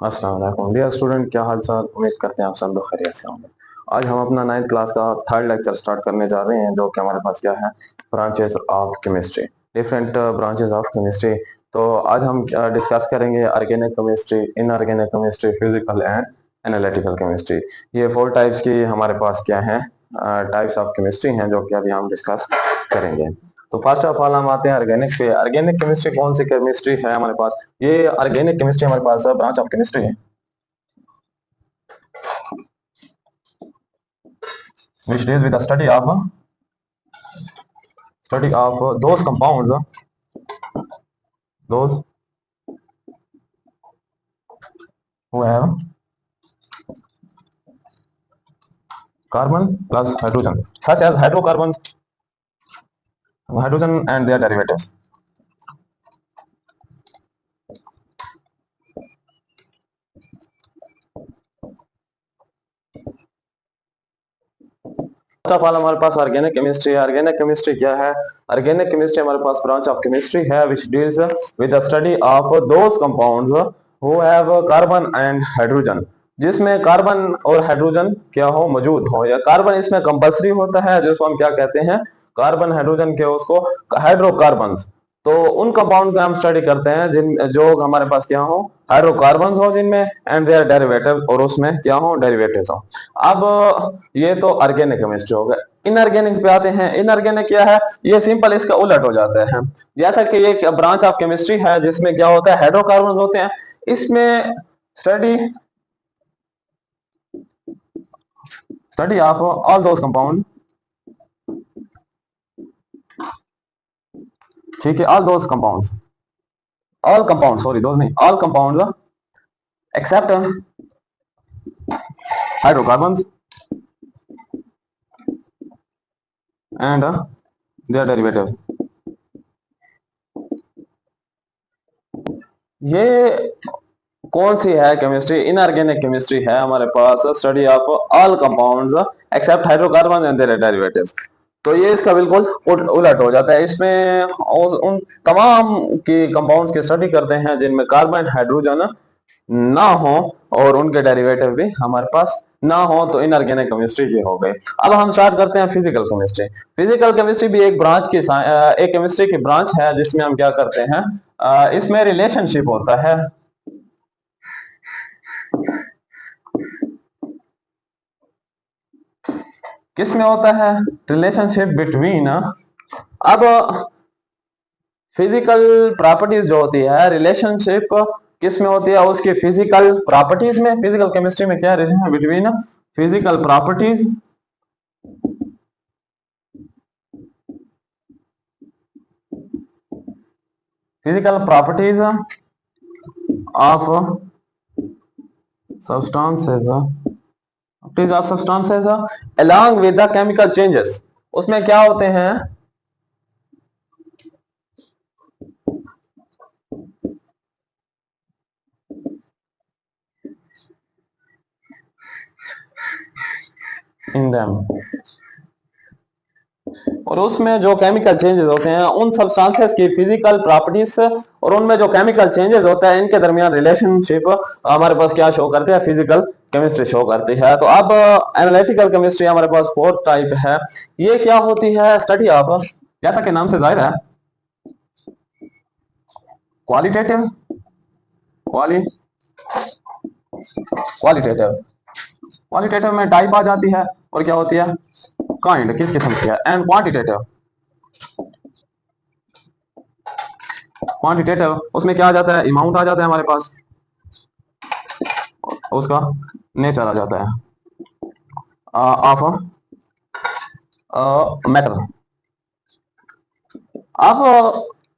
अस्सलाम वालेकुम dear student, क्या हाल चाल। उम्मीद करते हैं आप सब लोग खैरियत से होंगे। आज हम अपना 9th क्लास का थर्ड लेक्चर स्टार्ट करने जा रहे हैं, जो कि हमारे पास क्या है, branches of chemistry, different branches of chemistry. तो आज हम डिस्कस करेंगे organic chemistry, inorganic chemistry, physical and analytical chemistry. ये 4 टाइप्स की हमारे पास क्या है, टाइप्स ऑफ केमिस्ट्री हैं, जो कि अभी हम डिस्कस करेंगे। तो फर्स्ट ऑफ ऑल हम आते हैं ऑर्गेनिक पे। ऑर्गेनिक केमिस्ट्री कौन सी केमिस्ट्री है हमारे पास? ये ऑर्गेनिक केमिस्ट्री हमारे पास ब्रांच ऑफ केमिस्ट्री है which deals with the study of those compounds, those who have carbon plus hydrogen, such as hydrocarbons, hydrogen and their derivatives. First of all हमारे पास organic chemistry है। Organic chemistry क्या है? Organic chemistry हमारे पास branch of chemistry है which deals with the study of those compounds who have carbon and hydrogen, जिसमें carbon और hydrogen क्या हो, मौजूद हो, या कार्बन इसमें कंपलसरी होता है, जिसको हम क्या कहते हैं, कार्बन हाइड्रोजन के उसको हाइड्रोकार्बन्स। तो उन कंपाउंड का हम स्टडी करते हैं जिन जो हमारे पास क्या हो, हाइड्रोकार्बन्स हो जिनमें, एंड देयर डेरिवेटिव, और उसमें क्या हो, डेरिवेटिव्स हो। अब ये तो ऑर्गेनिक केमिस्ट्री हो गया। इनऑर्गेनिक पे आते हैं। इनऑर्गेनिक क्या है? ये सिंपल इसका उलट हो जाता है। जैसा कि ये ब्रांच ऑफ केमिस्ट्री है जिसमें क्या होता है, हाइड्रोकार्बन होते हैं, इसमें study study of all those compound, ठीक है, all those compounds, all compound, sorry those नहीं, all compounds except hydrocarbons and their derivatives. ये कौन सी है केमिस्ट्री? इनऑर्गेनिक केमिस्ट्री है हमारे पास, study of all compounds except hydrocarbon and their derivatives. तो ये इसका बिल्कुल उलट हो जाता है। इसमें उन तमाम की कंपाउंड्स की स्टडी करते हैं जिनमें कार्बन हाइड्रोजन ना हो और उनके डेरिवेटिव भी हमारे पास ना हो। तो इनऑर्गेनिक केमिस्ट्री ये हो गई। अब हम स्टार्ट करते हैं फिजिकल केमिस्ट्री। फिजिकल केमिस्ट्री भी एक ब्रांच की एक केमिस्ट्री की ब्रांच है जिसमें हम क्या करते हैं, इसमें रिलेशनशिप होता है, किसमें होता है, रिलेशनशिप बिटवीन। अब फिजिकल प्रॉपर्टीज जो होती है, रिलेशनशिप किसमें होती है, उसकी फिजिकल प्रॉपर्टीज में। फिजिकल केमिस्ट्री में क्या relation between physical properties of substances along with the chemical changes। उसमें क्या होते हैं, इन देम, और उसमें जो केमिकल चेंजेस होते हैं उन सब्सटेंसेस की फिजिकल प्रॉपर्टीज और उनमें जो केमिकल चेंजेस होता है इनके दरमियान रिलेशनशिप हमारे पास क्या शो करते हैं, फिजिकल केमिस्ट्री शो करती है। तो अब एनालिटिकल केमिस्ट्री हमारे पास 4 टाइप है। ये क्या होती है, स्टडी ऑफ, जैसा कि नाम से जाहिर है, क्वालिटेटिव, क्वालिटेटिव क्वालिटेटिव में टाइप आ जाती है, और क्या होती है, काइंड, किस किस्म की है, एंड क्वांटिटेटिव, क्वांटिटेटिव उसमें क्या आ जाता है, अमाउंट आ जाता है हमारे पास, उसका नेचर आ जाता है ऑफ मैटर। अब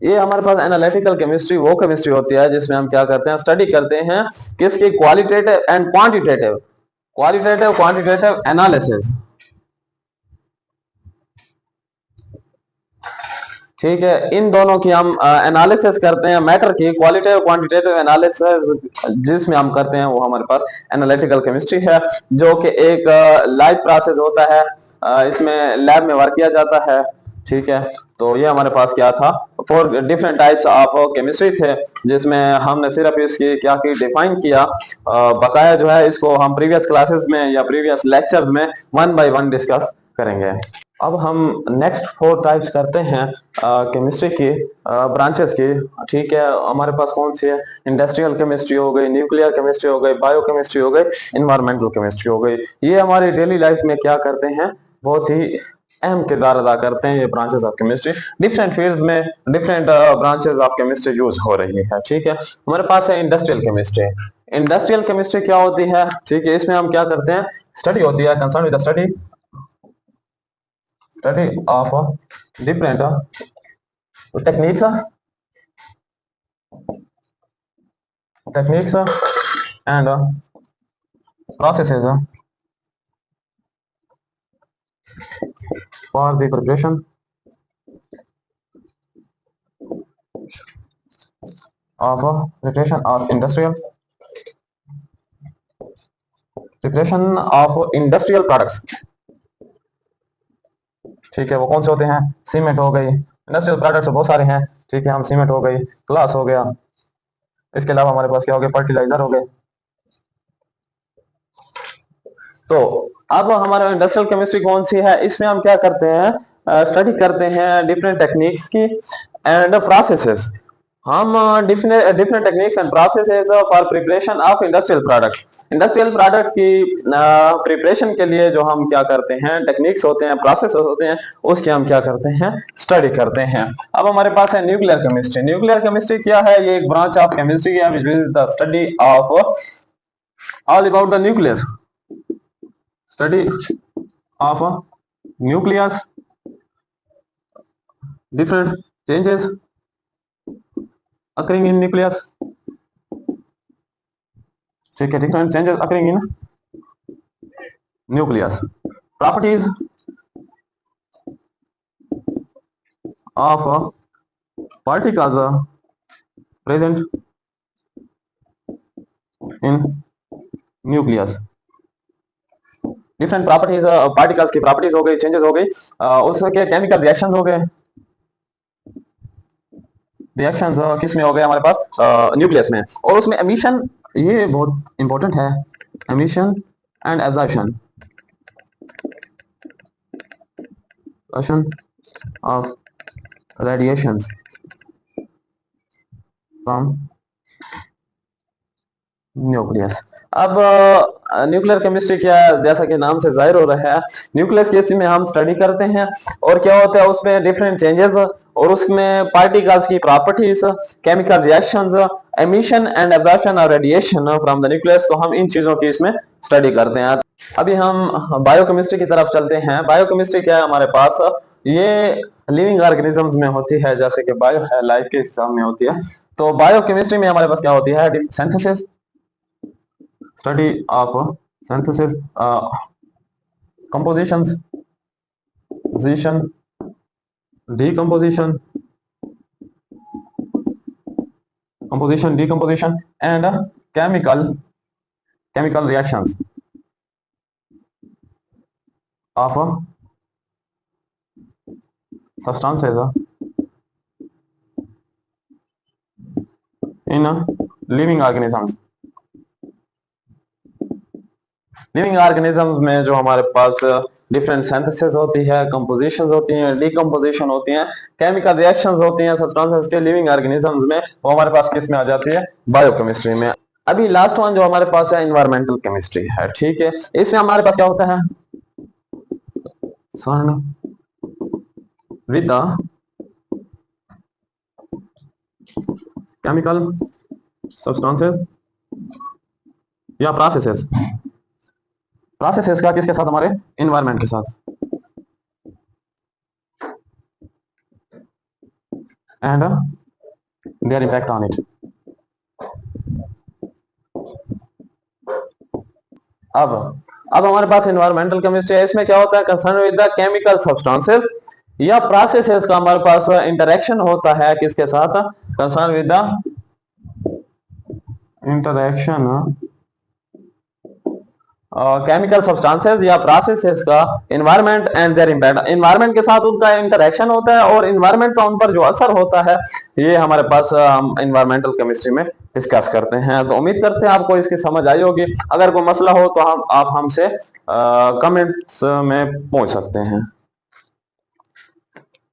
ये हमारे पास एनालिटिकल केमिस्ट्री वो केमिस्ट्री होती है जिसमें हम क्या करते हैं, स्टडी करते हैं किसकी, qualitative and quantitative, quantitative analysis, ठीक है। इन दोनों की हम एनालिसिस करते हैं, मैटर की क्वालिटेटिव क्वांटिटेटिव एनालिसिस जिसमें हम करते हैं, वो हमारे पास एनालिटिकल केमिस्ट्री है, जो कि एक लाइव प्रोसेस होता है। इसमें लैब में वर्क किया जाता है, ठीक है, तो ये हमारे पास क्या था, 4 डिफरेंट टाइप्स ऑफ केमिस्ट्री थे, जिसमें हमने सिर्फ इसकी क्या की डिफाइन किया। बकाया जो है इसको हम प्रीवियस क्लासेस में या प्रीवियस लेक्चर्स में 1 बाय 1 डिस्कस करेंगे। अब हम नेक्स्ट 4 टाइप्स करते हैं केमिस्ट्री की ब्रांचेस की। ठीक है, हमारे पास कौन सी है, इंडस्ट्रियल केमिस्ट्री हो गई, न्यूक्लियर केमिस्ट्री हो गई, बायोकेमिस्ट्री हो गई, इन्वायरमेंटल केमिस्ट्री हो गई। ये हमारी डेली लाइफ में क्या करते हैं, बहुत ही अहम किरदार अदा करते हैं ये branches of chemistry. Different fields में different branches of chemistry use हो रही है। ठीक है, हमारे पास है इंडस्ट्रियल केमिस्ट्री। इंडस्ट्रियल केमिस्ट्री क्या होती है, ठीक है, इसमें हम क्या करते हैं, स्टडी होती है, concern with the study of different techniques and processes for the preparation of industrial products। ठीक है, वो कौन से होते हैं, सीमेंट हो गई, इंडस्ट्रियल प्रोडक्ट्स बहुत सारे हैं। ठीक है, हम सीमेंट हो गई, ग्लास हो गया, इसके अलावा हमारे पास क्या हो गया, फर्टिलाइजर हो गए। तो अब हमारा इंडस्ट्रियल केमिस्ट्री कौन सी है, इसमें हम क्या करते हैं, स्टडी करते हैं डिफरेंट टेक्निक्स की एंड प्रोसेसेस। हम different different techniques and processes for preparation of industrial products. Industrial products की प्रिपरेशन के लिए जो हम क्या करते हैं, टेक्निक्स होते हैं, प्रोसेस होते हैं, उसकी हम क्या करते हैं, स्टडी करते हैं। अब हमारे पास है न्यूक्लियर केमिस्ट्री। न्यूक्लियर केमिस्ट्री क्या है, ये एक ब्रांच ऑफ केमिस्ट्री है which is the study of all about the nucleus, study of nucleus, different changes occurring in nucleus। ठीक है, different changes occurring in nucleus, properties of particles present in nucleus। Different properties, particles की properties हो गई, changes हो गई, उसके chemical reactions हो गए। रिएक्शंस किस में हो गए, हमारे पास न्यूक्लियस में, और उसमें एमिशन, ये बहुत इंपॉर्टेंट है, emission and absorption of radiations from nucleus. अब न्यूक्लियर केमिस्ट्री क्या है, जैसा कि नाम से जाहिर हो रहा है, न्यूक्लियस केस में हम स्टडी करते हैं, और क्या होता है उसमें डिफरेंट चेंजेस, और उसमें पार्टिकल्स की properties, chemical reactions, emission and absorption और रेडिएशन फ्रॉम द न्यूक्लियस। तो हम इन चीजों की इसमें स्टडी करते हैं। अभी हम बायोकेमिस्ट्री की तरफ चलते हैं। बायोकेमिस्ट्री क्या है हमारे पास, ये लिविंग ऑर्गेनिजम्स में होती है, जैसे कि बायो है, लाइफ के हिसाब में होती है। तो बायोकेमिस्ट्री में हमारे पास क्या होती है, synthesis, study of synthesis, compositions, position, decomposition, decomposition, and chemical reactions of substances in living organisms। Living organisms में जो हमारे पास डिफरेंट सिंथेसिस होती है, कंपोजिशंस होती हैं, डीकंपोजिशन होती हैं, केमिकल रिएक्शंस होती हैं सब्सटेंसेस के लिविंग ऑर्गेनिजम्स में, वो हमारे पास किस में आ जाती है, बायोकेमिस्ट्री में। अभी लास्ट वन जो हमारे पास है, एनवायरमेंटल केमिस्ट्री है। ठीक है, इसमें हमारे पास क्या होता है, स्वर्ण विद केमिकल सब्सटेंसेस या प्रोसेसेस, प्रोसेसेस का किसके साथ, हमारे एनवायरनमेंट के साथ, and there impact on it. अब हमारे पास एनवायरमेंटल केमिस्ट्री है, इसमें क्या होता है, concern with the chemical substances या प्रोसेसेस का हमारे पास इंटरेक्शन होता है किसके साथ, concern with the interaction chemical substances या प्रोसेसेस का environment and there impact, environment के साथ उनका इंटरेक्शन होता है और इन्वायरमेंट का उन पर जो असर होता है, ये हमारे पास हम इन्वायरमेंटल केमिस्ट्री में डिस्कस करते हैं। तो उम्मीद करते हैं आपको इसकी समझ आई होगी। अगर कोई मसला हो तो हम आप हमसे कमेंट्स में पूछ सकते हैं।